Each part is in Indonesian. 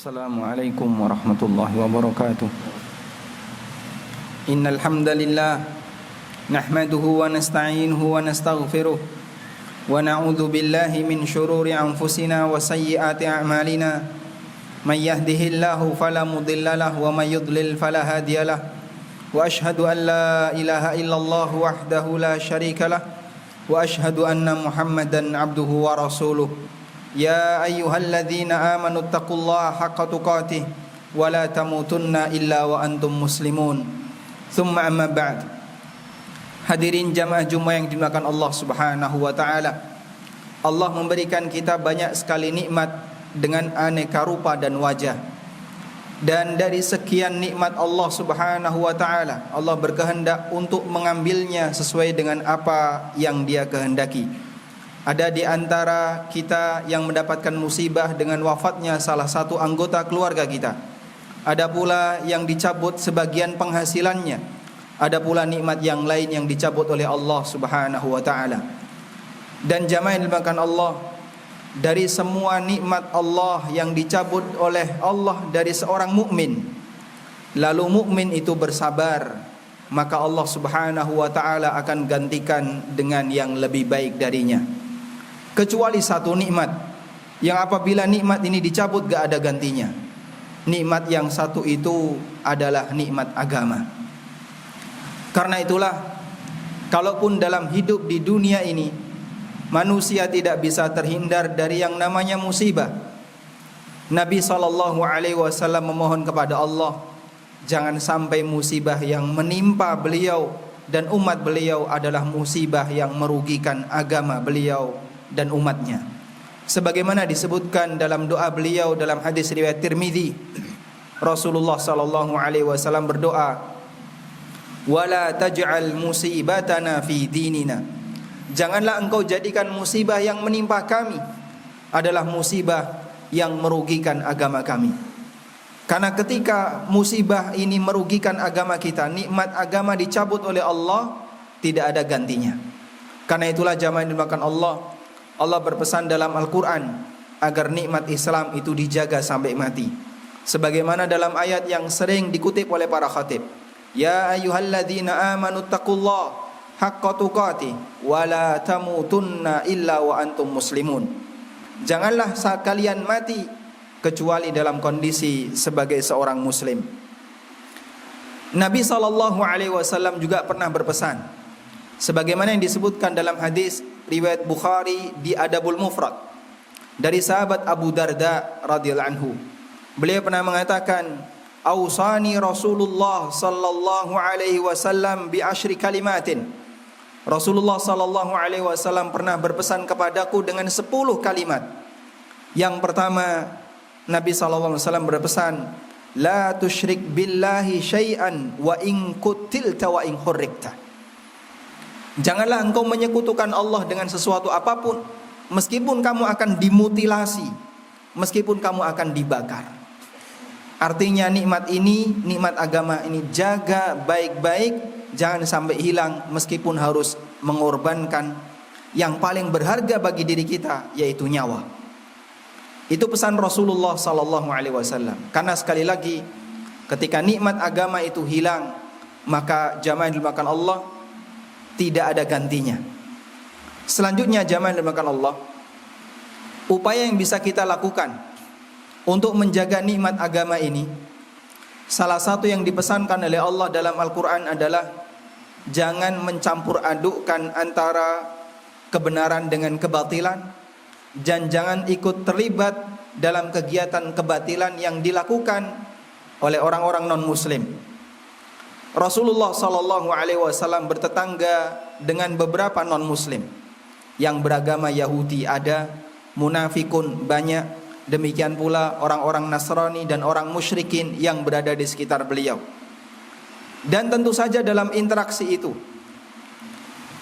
Assalamualaikum warahmatullahi wabarakatuh. Innal hamdalillah nahmaduhu wa nasta'inuhu wa nastaghfiruh wa na'udzu billahi min shururi anfusina wa sayyiati a'malina. May yahdihillahu fala mudilla lahu wa may yudlil fala hadiya lahu. Wa ashhadu an la ilaha illallah wahdahu la syarika lah wa ashhadu anna Muhammadan abduhu wa rasuluh. Ya ayyuhalladzina amanu taqullaha haqqa tuqatih wa la tamutunna illa wa antum muslimun. Tsumma amma ba'd. Hadirin jamaah Jumat yang dimuliakan Allah Subhanahu wa taala. Allah memberikan kita banyak sekali nikmat dengan aneka rupa dan wajah. Dan dari sekian nikmat Allah Subhanahu wa taala, Allah berkehendak untuk mengambilnya sesuai dengan apa yang Dia kehendaki. Ada di antara kita yang mendapatkan musibah dengan wafatnya salah satu anggota keluarga kita. Ada pula yang dicabut sebagian penghasilannya. Ada pula nikmat yang lain yang dicabut oleh Allah Subhanahu wa taala. Dan jamaah yang dimuliakan Allah, dari semua nikmat Allah yang dicabut oleh Allah dari seorang mukmin, lalu mukmin itu bersabar, maka Allah Subhanahu wa taala akan gantikan dengan yang lebih baik darinya. Kecuali satu nikmat yang apabila nikmat ini dicabut gak ada gantinya. Nikmat yang satu itu adalah nikmat agama. Karena itulah, kalaupun dalam hidup di dunia ini manusia tidak bisa terhindar dari yang namanya musibah, Nabi SAW memohon kepada Allah, jangan sampai musibah yang menimpa beliau dan umat beliau adalah musibah yang merugikan agama beliau dan umatnya. Sebagaimana disebutkan dalam doa beliau dalam hadis riwayat Tirmidzi, Rasulullah SAW berdoa, "Wala taj'al musibatana fi dinina." Janganlah engkau jadikan musibah yang menimpa kami adalah musibah yang merugikan agama kami. Karena ketika musibah ini merugikan agama kita, nikmat agama dicabut oleh Allah, tidak ada gantinya. Karena itulah jamaah yang dimuliakan Allah, Allah berpesan dalam Al-Quran agar nikmat Islam itu dijaga sampai mati. Sebagaimana dalam ayat yang sering dikutip oleh para khatib, Ya ayyuhalladzina amanu taqullaha haqqa tuqatih wa la tamutunna illa wa antum muslimun. Janganlah kalian mati kecuali dalam kondisi sebagai seorang muslim. Nabi SAW juga pernah berpesan, sebagaimana yang disebutkan dalam hadis riwayat Bukhari di Adabul Mufrad dari sahabat Abu Darda radhiyallahu anhu. Beliau pernah mengatakan, "Ausani Rasulullah sallallahu alaihi wasallam bi asyri kalimatin." Rasulullah sallallahu alaihi wasallam pernah berpesan kepadaku dengan 10 kalimat. Yang pertama, Nabi sallallahu alaihi wasallam berpesan, "La tusyrik billahi syai'an wa in qutilta wa in hurrikta." Janganlah engkau menyekutukan Allah dengan sesuatu apapun, meskipun kamu akan dimutilasi, meskipun kamu akan dibakar. Artinya nikmat ini, nikmat agama ini jaga baik-baik, jangan sampai hilang meskipun harus mengorbankan yang paling berharga bagi diri kita, yaitu nyawa. Itu pesan Rasulullah SAW. Karena sekali lagi, ketika nikmat agama itu hilang, maka jamaah yang dimuliakan Allah, tidak ada gantinya. Selanjutnya jamaah yang dimuliakan Allah, upaya yang bisa kita lakukan untuk menjaga nikmat agama ini, salah satu yang dipesankan oleh Allah dalam Al-Quran adalah jangan mencampur adukkan antara kebenaran dengan kebatilan, dan jangan ikut terlibat dalam kegiatan kebatilan yang dilakukan oleh orang-orang non-muslim. Rasulullah SAW bertetangga dengan beberapa non-muslim yang beragama Yahudi ada, munafikun banyak, demikian pula orang-orang Nasrani dan orang musyrikin yang berada di sekitar beliau. Dan tentu saja dalam interaksi itu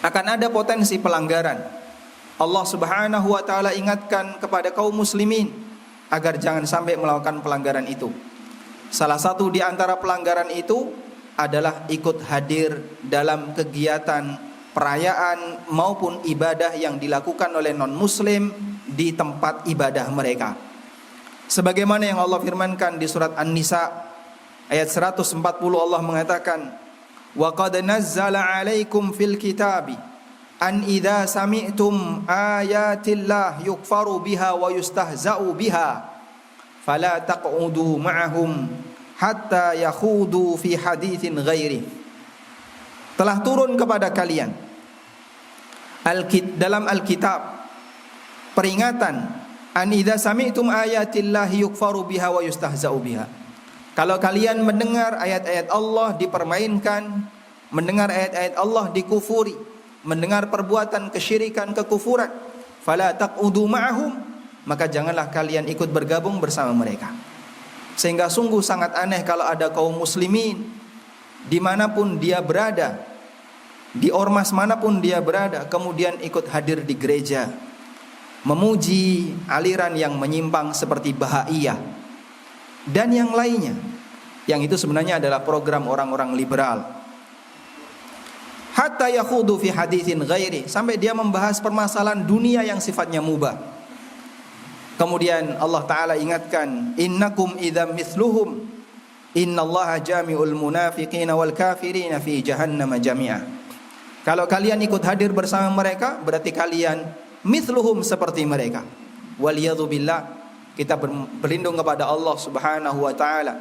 akan ada potensi pelanggaran. Allah Subhanahu wa taala ingatkan kepada kaum muslimin agar jangan sampai melakukan pelanggaran itu. Salah satu di antara pelanggaran itu adalah ikut hadir dalam kegiatan perayaan maupun ibadah yang dilakukan oleh non-muslim di tempat ibadah mereka. Sebagaimana yang Allah firmankan di surat An-Nisa ayat 140, Allah mengatakan, "Wa qad nazzala 'alaikum fil kitabi an idza sami'tum ayatillah yukfaru biha wa yustahza'u biha fala taq'udu ma'ahum hatta yakhudu fi haditsin ghairi." Telah turun kepada kalian dalam Alkitab peringatan, an idza sami'tum ayatillahi yukfaru biha wa yustahza'u biha. Kalau kalian mendengar ayat-ayat Allah dipermainkan, mendengar ayat-ayat Allah dikufuri, mendengar perbuatan kesyirikan, kekufuran, fala taq'udu ma'ahum, maka janganlah kalian ikut bergabung bersama mereka. Sehingga sungguh sangat aneh kalau ada kaum muslimin dimanapun dia berada, di ormas manapun dia berada, kemudian ikut hadir di gereja, memuji aliran yang menyimpang seperti Bahaiyah dan yang lainnya, yang itu sebenarnya adalah program orang-orang liberal. Hatta yakhudu fi haditsin ghairi, sampai dia membahas permasalahan dunia yang sifatnya mubah. Kemudian Allah Ta'ala ingatkan, innakum idzam mithluhum innallaha jami'ul munafiqina wal kafirina fi jahannam jami'a. Kalau kalian ikut hadir bersama mereka, berarti kalian mithluhum, seperti mereka. Waliyadzubillah, kita berlindung kepada Allah Subhanahu wa taala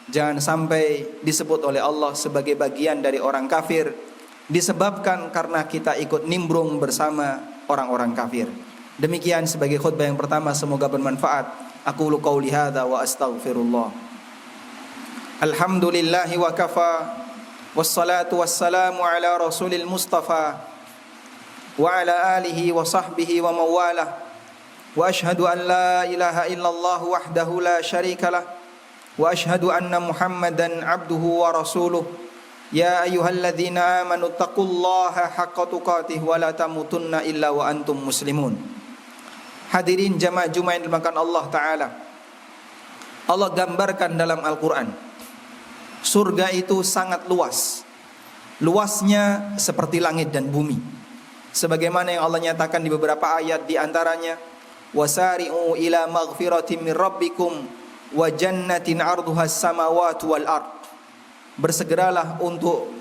jangan sampai disebut oleh Allah sebagai bagian dari orang kafir, disebabkan karena kita ikut nimbrung bersama orang-orang kafir. Demikian sebagai khutbah yang pertama, semoga bermanfaat. Aqulu qauli hadza wa astaghfirullah. Alhamdulillahi wa kafa, wassalatu wassalamu ala rasulil mustafa wa ala alihi wa sahbihi wa mawalah, wa ashhadu an la ilaha illallah wahdahu la syarikalah, wa ashhadu anna muhammadan abduhu wa rasuluh. Ya ayyuhalladzina amanu taqullaha haqqa tuqatih wa la tamutunna illa wa antum muslimun. Hadirin jamaah Jumat yang dimuliakan Allah Ta'ala, Allah gambarkan dalam Al-Quran, surga itu sangat luas, luasnya seperti langit dan bumi. Sebagaimana yang Allah nyatakan di beberapa ayat, di antaranya, wasari'u ila maghfiratin min rabbikum wa jannatin 'arduhas samawati wal ard. Bersegeralah untuk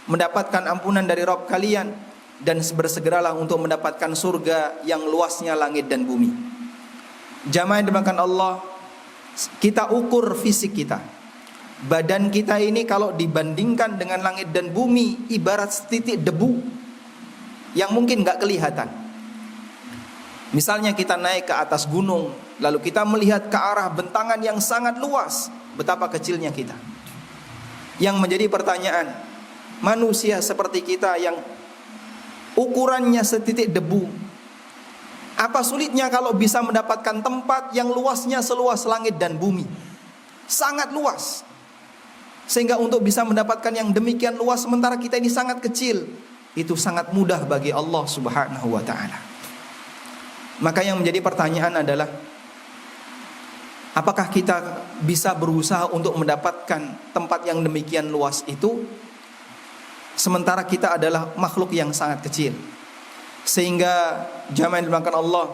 mendapatkan ampunan dari Rabb kalian, dan bersegeralah untuk mendapatkan surga yang luasnya langit dan bumi. Jamaah yang dimakan Allah, kita ukur fisik kita. Badan kita ini kalau dibandingkan dengan langit dan bumi, ibarat setitik debu yang mungkin gak kelihatan. Misalnya kita naik ke atas gunung, lalu kita melihat ke arah bentangan yang sangat luas, betapa kecilnya kita. Yang menjadi pertanyaan, manusia seperti kita yang ukurannya setitik debu, apa sulitnya kalau bisa mendapatkan tempat yang luasnya seluas langit dan bumi? Sangat luas. Sehingga untuk bisa mendapatkan yang demikian luas sementara kita ini sangat kecil, itu sangat mudah bagi Allah Subhanahu wa ta'ala. Maka yang menjadi pertanyaan adalah, apakah kita bisa berusaha untuk mendapatkan tempat yang demikian luas itu, sementara kita adalah makhluk yang sangat kecil? Sehingga jamaah yang dimuliakan Allah,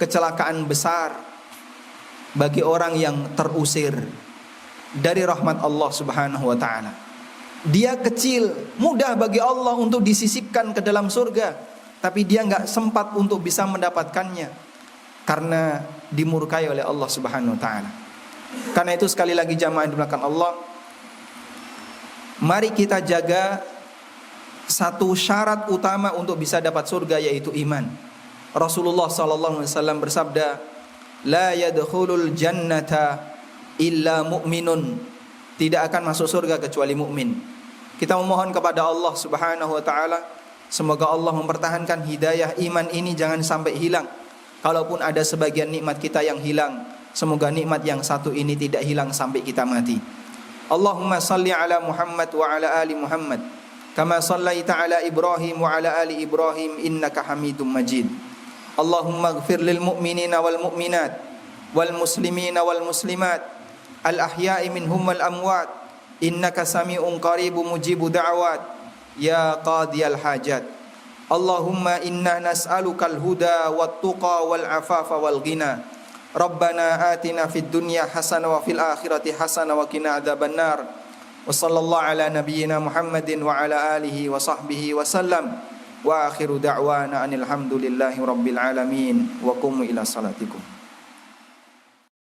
kecelakaan besar bagi orang yang terusir dari rahmat Allah Subhanahu wa ta'ala. Dia kecil, mudah bagi Allah untuk disisipkan ke dalam surga, tapi dia gak sempat untuk bisa mendapatkannya karena dimurkai oleh Allah Subhanahu wa ta'ala. Karena itu sekali lagi jamaah yang dimuliakan Allah, mari kita jaga satu syarat utama untuk bisa dapat surga, yaitu iman. Rasulullah SAW bersabda, la yadkhulul jannata illa mu'minun. Tidak akan masuk surga kecuali mukmin. Kita memohon kepada Allah Subhanahu wa ta'ala, semoga Allah mempertahankan hidayah iman ini jangan sampai hilang. Kalaupun ada sebagian nikmat kita yang hilang, semoga nikmat yang satu ini tidak hilang sampai kita mati. Allahumma salli ala Muhammad wa ala ali Muhammad kama sallaita ala Ibrahim wa ala ali Ibrahim innaka Hamidum Majid. Allahumma ighfir lil mu'minina wal mu'minat wal muslimina wal muslimat al ahya'i minhum wal amwat innaka sami'un qaribun mujibu da'awat ya qadiyal hajat. Allahumma inna nas'alukal huda wat tuqa wal afafa wal ghina Rabbana atina fid dunya hasanah wa fil akhirati hasanah wa qina adzabannar. Wa sallallahu ala nabiyyina Muhammadin wa ala alihi wa sahbihi wa sallam. Wa akhiru da'wana anil hamdulillahi rabbil alamin. Wa qumu ila salatikum.